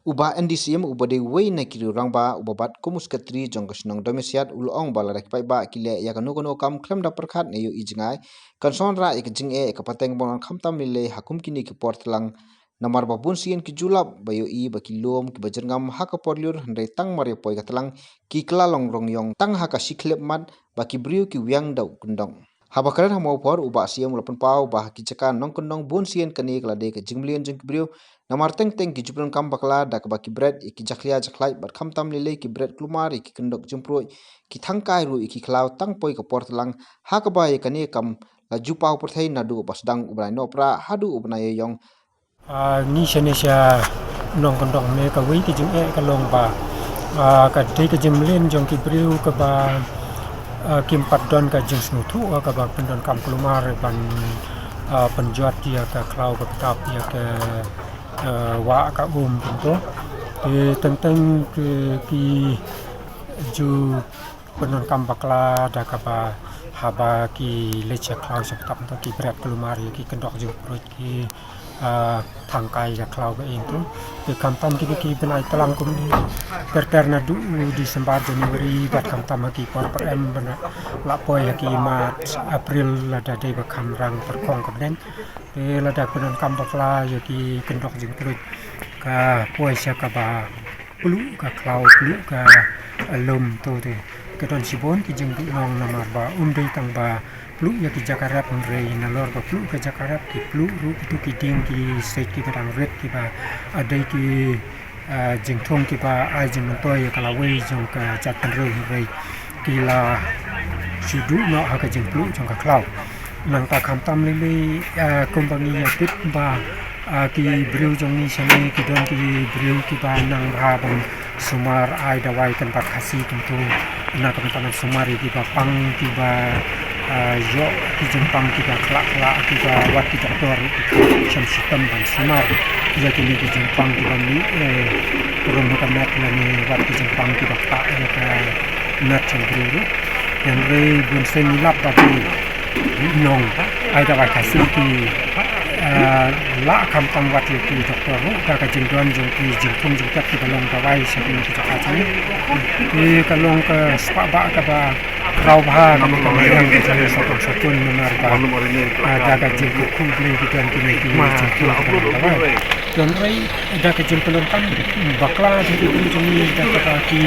Uba NDCM ubade wei na kiri rangba ubabat komus katri jongkasnong domesiat ulong bala pai ba kile ya kanu kam klem da perkhat ne yu ijngai kanson ra ik jing kapateng bon khamtam lile hakum kini ki portlang namar babun sien ki julap bayo ba kilom ki bajerngam haka porliur handai tang mare poi katlang ki klalong rong yong tang haka siklep mat ba ki briu ki wiang dau kundong Habakaran Mawphor uba Syiem ulapan pau bah kicakan nong kendong bun sien kani kelade ke jingmlian jeng kibriu namar teng ki jupran kam bakla dak ba ki bread iki jaklia jaklai bat kham tam lele ki bread klumar iki kendok jemproi ki thangkai ru iki klau tang poi ke portlang ha ka ba kani kam la jupau perthai nadu ba Sdang ubrai nopra hadu ubnai yong ni shenesha nong kendong ne ka wi ki jing ka long ba ka te ka jingmlian jong kibriu ka ba kim padon ka jing snutu ka ba pendon kam klumar ban penjuat dia ka klau ka tap dia ka wa ka tentu tentang ki ju pendon kam bakla da ka ba haba ki leche klau sektap to ki berat klumar ki kendok ju perut ki thangkai ya klau ka itu ke kampam ki benai telang kum ni perterna du di sembar Januari bat kampam ki por em bana la poi ki mat April la da dei ba kam rang perkong kabden la da pendon kam bakla ya ki kendok ju perut ka poi sia ka ba pelu ka klau pelu ka alum to te ke don sibon ki jeng nong namar ba dei tang ba pelu ya ki jakarap rei nalor ba pelu ke jakarap ki pelu ru itu ki ding ki set ki kadang red ki ba adai ki jingthong ki ba ai jing toy kala wei jong ka jatan rei ki la sudu no ha ka jing pelu jong ka klau nang ta kham tam le kompani ya pit ba ki briu jong ni sani ki don ki briu ki ba nang ra bang sumar ai dawai kan pat khasi tentu na kan tangan sumari ki ba pang ki ba yo ki jempang ki ba klak ki ba wat ki doktor sam sistem ban sumar ya ki jempang ki ba ni turun ka mat ni wat ki jempang ki ba ta ya ka nat chen briu yang re bun sen lap ba ki nong ai dawai khasi ki la kam tam wat ki doktor ka jingdon jong ki jingthong jing kat ki balong ka wai sa ki ka chani ki kalong ka spa ba ka ba rau ba ka ka yang ki sa sa kun namar ba ka jing ku ku bli ki kan ki ki jingthong ka wai don rai da ka jing pelong kan bakla ki jong ni da ka ki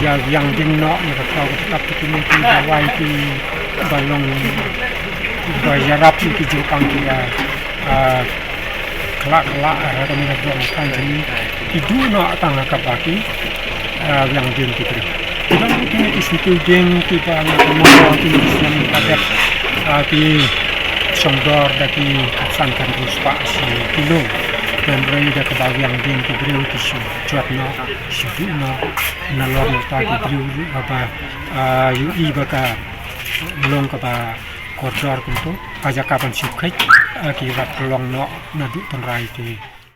ya yang jing no ni ka kau ka ki ni ki wai ki balong ba yarap ki jing pang ki ya kelak ada minat orang kan jadi itu nak tangga kapaki yang dia kita. Kita mungkin di situ deng kita nak mau di Islam kadet di Songdor dari Sankan Ruspa si kilo dan rai dah kebagian deng kita di cuat no situ no nalor tadi beri apa UI baka long kapa koridor kuntu aja kapan sukai akibat long no nadu tenrai ti